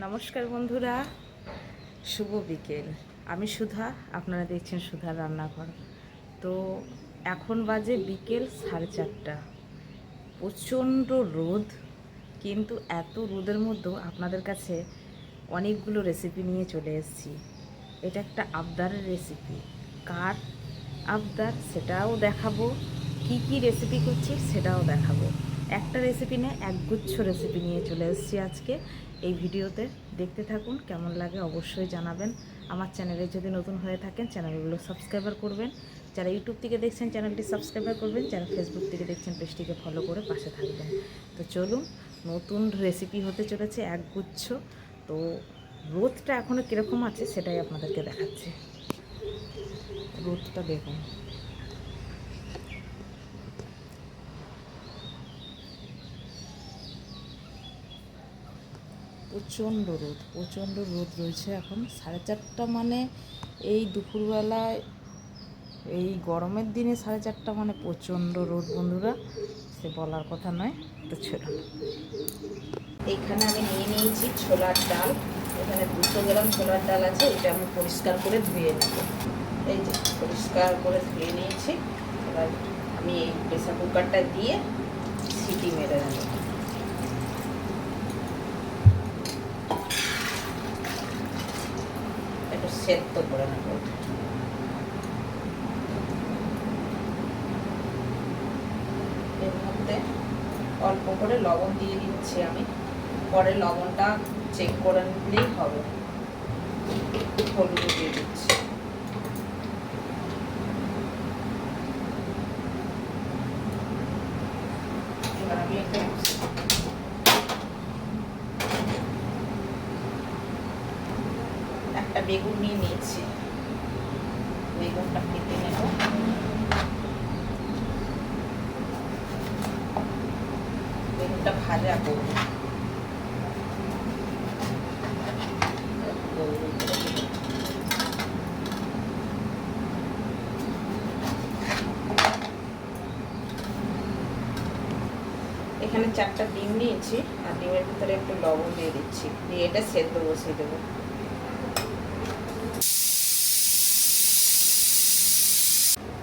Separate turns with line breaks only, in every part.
নমস্কার বন্ধুরা, শুভ বিকেল। আমি সুধা, আপনারা দেখছেন সুধার রান্নাঘর। তো এখন বাজে বিকেল 4:30। প্রচণ্ড রোদ, কিন্তু এত রোদের মধ্যেও আপনাদের কাছে অনেকগুলো রেসিপি নিয়ে চলে এসেছি। এটা একটা আবদারের রেসিপি। কার আবদার সেটাও দেখাবো, কি কি রেসিপি করছি সেটাও দেখাবো। একটা রেসিপি নিয়ে একগুচ্ছ রেসিপি নিয়ে চলে এসেছি আজকে এই ভিডিওতে। দেখতে থাকুন, কেমন লাগে অবশ্যই জানাবেন। আমার চ্যানেলে যদি নতুন হয়ে থাকেন চ্যানেলগুলো সাবস্ক্রাইবার করবেন। যারা ইউটিউব থেকে দেখছেন চ্যানেলটি সাবস্ক্রাইবার করবেন, যারা ফেসবুক থেকে দেখছেন পেজটিকে ফলো করে পাশে থাকবেন। তো চলুন, নতুন রেসিপি হতে চলেছে একগুচ্ছ। তো রোদটা এখনও কীরকম আছে সেটাই আপনাদেরকে দেখাচ্ছি। রোদটা দেখুন, প্রচণ্ড রোদ রয়েছে। এখন 4:30 মানে এই দুপুরবেলায়, এই গরমের দিনে 4:30 মানে প্রচণ্ড রোদ বন্ধুরা, সে বলার কথা নয়। তো চলুন, এইখানে আমি নিয়ে নিয়েছি ছোলার ডাল। এখানে 200 গ্রাম ছোলার ডাল আছে। এটা আমি পরিষ্কার করে ধুয়ে নেব। এই যে পরিষ্কার করে ধুয়ে নিয়েছি। এবার আমি এই প্রেসার কুকারটা দিয়ে সিটি মেরে নেব। একটু সেদ্ধ করে নেব। এর মধ্যে অল্প করে লবণ দিয়ে দিচ্ছি আমি। পরে লবণটা চেক করে নিলেই হবে। হলুদ দিয়ে দিচ্ছি। এবার আমি একটা বেগুন নিয়ে নিয়েছি। বেগুনটা কেটে নেব। বেগুনটা ভাজা করব। এখানে 4টা ডিম নিয়েছি, আর ডিমের ভিতরে একটু লবণ দিয়ে দিচ্ছি, দিয়ে এটা সেদ্ধ বসিয়ে দেবো।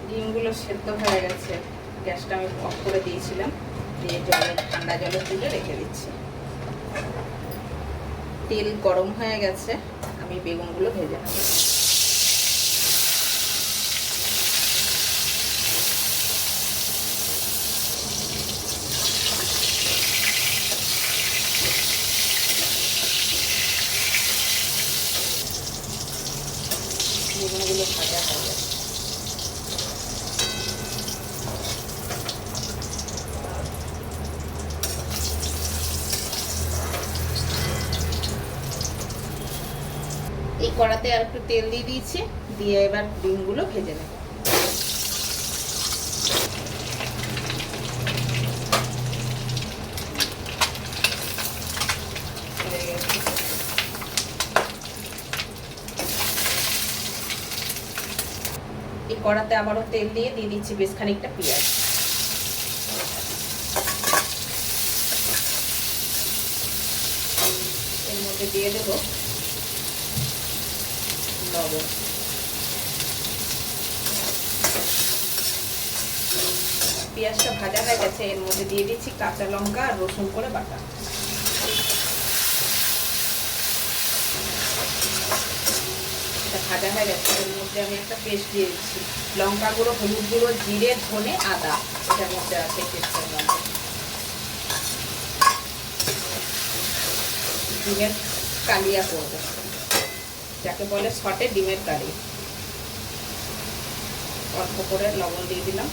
ডিমগুলো সেদ্ধ হয়ে গেছে। গ্যাসটা আমি অফ করে দিয়েছিলাম, দিয়ে ঠান্ডা জলে তুলে রেখে দিচ্ছি। তেল গরম হয়ে গেছে, আমি বেগুনগুলো ভেজে নেব। বেগুনগুলো ভাজা হয়ে গেছে। এই কড়াতে আর একটু তেল দিয়ে দিয়েছি, দিয়ে এবার ডিমগুলো ভেজে নেব। এই কড়াতে আবারও তেল দিয়ে দিচ্ছি বেশ খানিকটা পেঁয়াজ। এর মধ্যে দিয়ে দেব লবণ। পেঁয়াজটা ভাজা হয়ে গেছে, এর মধ্যে দিয়ে দিচ্ছি কাঁচা লঙ্কা আর রসুন করে বাটা। এটা ভাজা হয়ে গেছে, এর মধ্যে আমি একটা পেস্ট দিয়ে দিচ্ছি। লঙ্কা গুঁড়ো, হলুদ গুঁড়ো, জিরে, ধনে, আদা এটার মধ্যে আছে পেস্টের মধ্যে। ডিমের কালিয়া করবো, যাকে বলে শর্টে ডিমের কারি। অল্প করে লবণ দিয়ে দিলাম।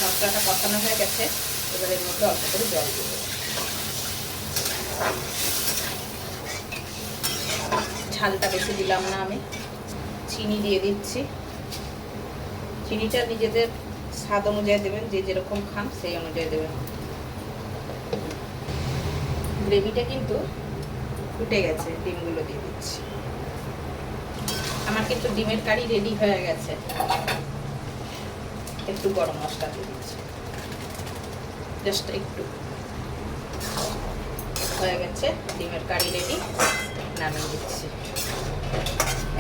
মশলাটা কষানো হয়ে গেছে, এবার এর মধ্যে অল্প করে জল দেব। ঝালটা বেশি দিলাম না আমি। চিনি দিয়ে দিচ্ছি। চিনিটা নিজেদের স্বাদ অনুযায়ী দেবেন, যে যেরকম খান সেই অনুযায়ী দেবেন। গ্রেভিটা কিন্তু ফুটে গেছে, ডিমগুলো দিয়ে দিচ্ছি। আমার কিন্তু ডিমের কারি রেডি হয়ে গেছে। একটু গরম মশলা দিয়ে দিচ্ছি, জাস্ট একটু। হয়ে গেছে, ডিমের কারি রেডি, নামিয়ে দিচ্ছি।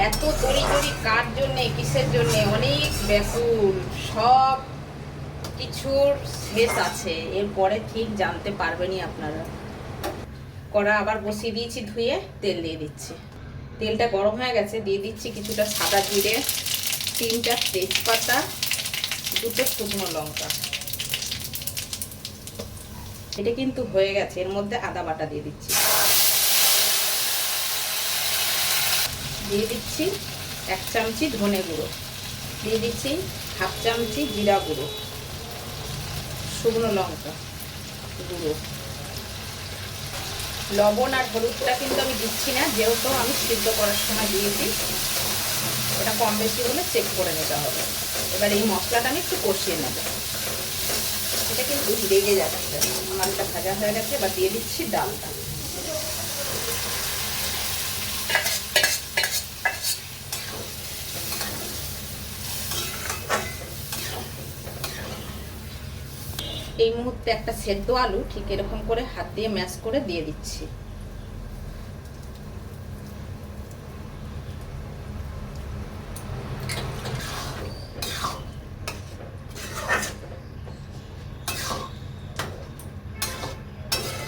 এত তরি কার জন্যে, কিসের জন্যে, অনেক ব্যাকুল, সব কিছুর শেষ আছে, এরপরে ঠিক জানতে পারবেনই আপনারা। কড়া আবার বসিয়ে দিয়েছি ধুয়ে, তেল দিয়ে দিচ্ছি। তেলটা গরম হয়ে গেছে, দিয়ে দিচ্ছি কিছুটা সাদা জিরে, 3টা তেজপাতা, 2টো শুকনো লঙ্কা। এটা কিন্তু হয়ে গেছে, এর মধ্যে আদা বাটা দিয়ে দিচ্ছি। দিয়ে দিচ্ছি 1 চামচি ধনে গুঁড়ো, দিয়ে দিচ্ছি 1/2 চামচি জিরা গুঁড়ো, শুকনো লঙ্কা গুঁড়ো। লবণ আর হলুদটা কিন্তু আমি দিচ্ছি না, যেহেতু আমি সিদ্ধ করার সময় দিয়েছি। এটা কম বেশি হলে চেক করে নিতে হবে। এবার এই মশলাটা আমি একটু কষিয়ে নেব। এটা কিন্তু লেগে যাচ্ছে, আমার এটা ভাজা হয়ে গেছে। এবার দিয়ে দিচ্ছি ডালটা। এই মুহূর্তে একটা সেদ্ধ আলু ঠিক এরকম করে হাত দিয়ে ম্যাশ করে দিয়ে দিচ্ছি।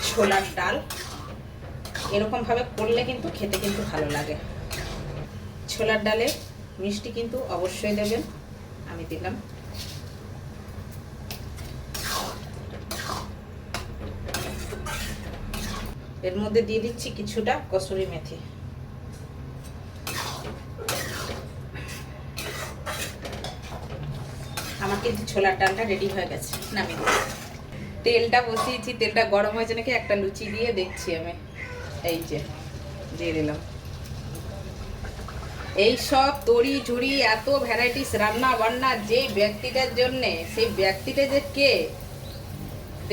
ছোলার ডাল এরকম ভাবে করলে কিন্তু খেতে কিন্তু ভালো লাগে। ছোলার ডালে মিষ্টি কিন্তু অবশ্যই দেবেন, আমি দিলাম। এর মধ্যে দিয়ে দিচ্ছি কিছুটা কসুরি মেথি। আমার কিন্তু ছোলার ডালটা রেডি হয়ে গেছে, নামিয়ে দিচ্ছি। তেলটা বসিয়েছি, তেলটা গরম হয়েছে নাকি একটা লুচি দিয়ে দেখছি আমি। এই যে দিয়ে দিলাম। এই সব তরি ঝুড়ি এত ভ্যারাইটিস রান্না বান্না যে ব্যক্তিটার জন্যে, সেই ব্যক্তিটা যে কে,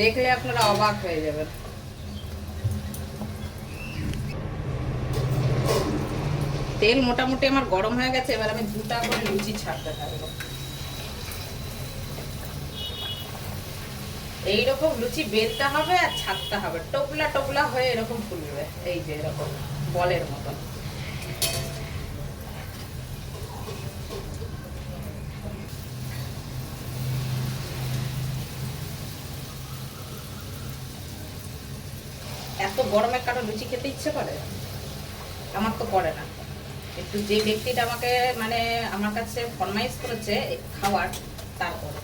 দেখলে আপনারা অবাক হয়ে যাবেন। তেল মোটামুটি আমার গরম হয়ে গেছে। এবার আমি 2টা করে লুচি ছাড়তে থাকবো। এইরকম লুচি বেলতে হবে আর ছাড়তে হবে, টোপলা টোপলা হয়ে এরকম ফুলবে, এই যে এরকম বলের মতন। এত গরমে কারো লুচি খেতে ইচ্ছে করে? আমার তো করে না। একটু যে ব্যক্তিটা আমাকে মানে আমার কাছে ফরমাইশ করেছে খাওয়ার, তারপরে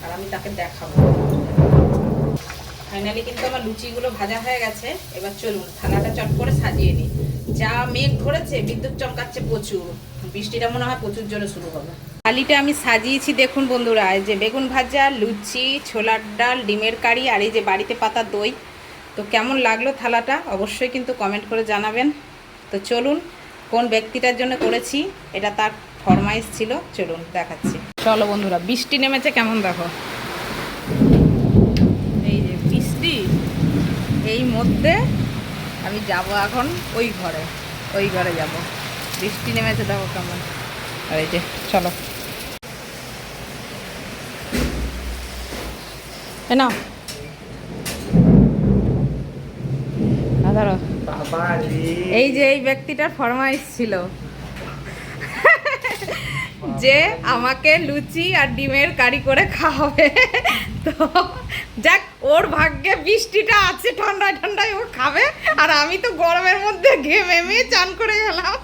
আর আমি তাকে দেখাবো। ফাইনালি কিন্তু আমার লুচিগুলো ভাজা হয়ে গেছে। এবার চলুন থালাটা চট করে সাজিয়ে নিই। যা মেঘ ধরেছে, বিদ্যুৎ চমকাচ্ছে প্রচুর, বৃষ্টিটা মনে হয় প্রচুর জোরে শুরু হবে। থালিটা আমি সাজিয়েছি দেখুন বন্ধুরা, এই যে বেগুন ভাজা, লুচি, ছোলার ডাল, ডিমের কারি আর এই যে বাড়িতে পাতা দই। তো কেমন লাগলো থালাটা অবশ্যই কিন্তু কমেন্ট করে জানাবেন। তো চলুন, কোন ব্যক্তিটার জন্য করেছি এটা তার ফরমাইশ ছিল, চলুন দেখাচ্ছি। চলো বন্ধুরা, বৃষ্টি নেমেছে কেমন দেখো। এই যে বৃষ্টি, এই মধ্যে আমি যাব এখন ওই ঘরে যাব। বৃষ্টি নেমেছে দেখো কেমন। আর এই যে চলো না ধরো। এই যে এই ব্যক্তিটার ফরমাইশ ছিল যে আমাকে লুচি আর ডিমের কারি করে খাওয়াবে। তো যাক, ওর ভাগ্যে বৃষ্টিটা আছে, ঠান্ডায় ঠান্ডায় ও খাবে, আর আমি তো গরমের মধ্যে ঘেমে চান করে গেলাম।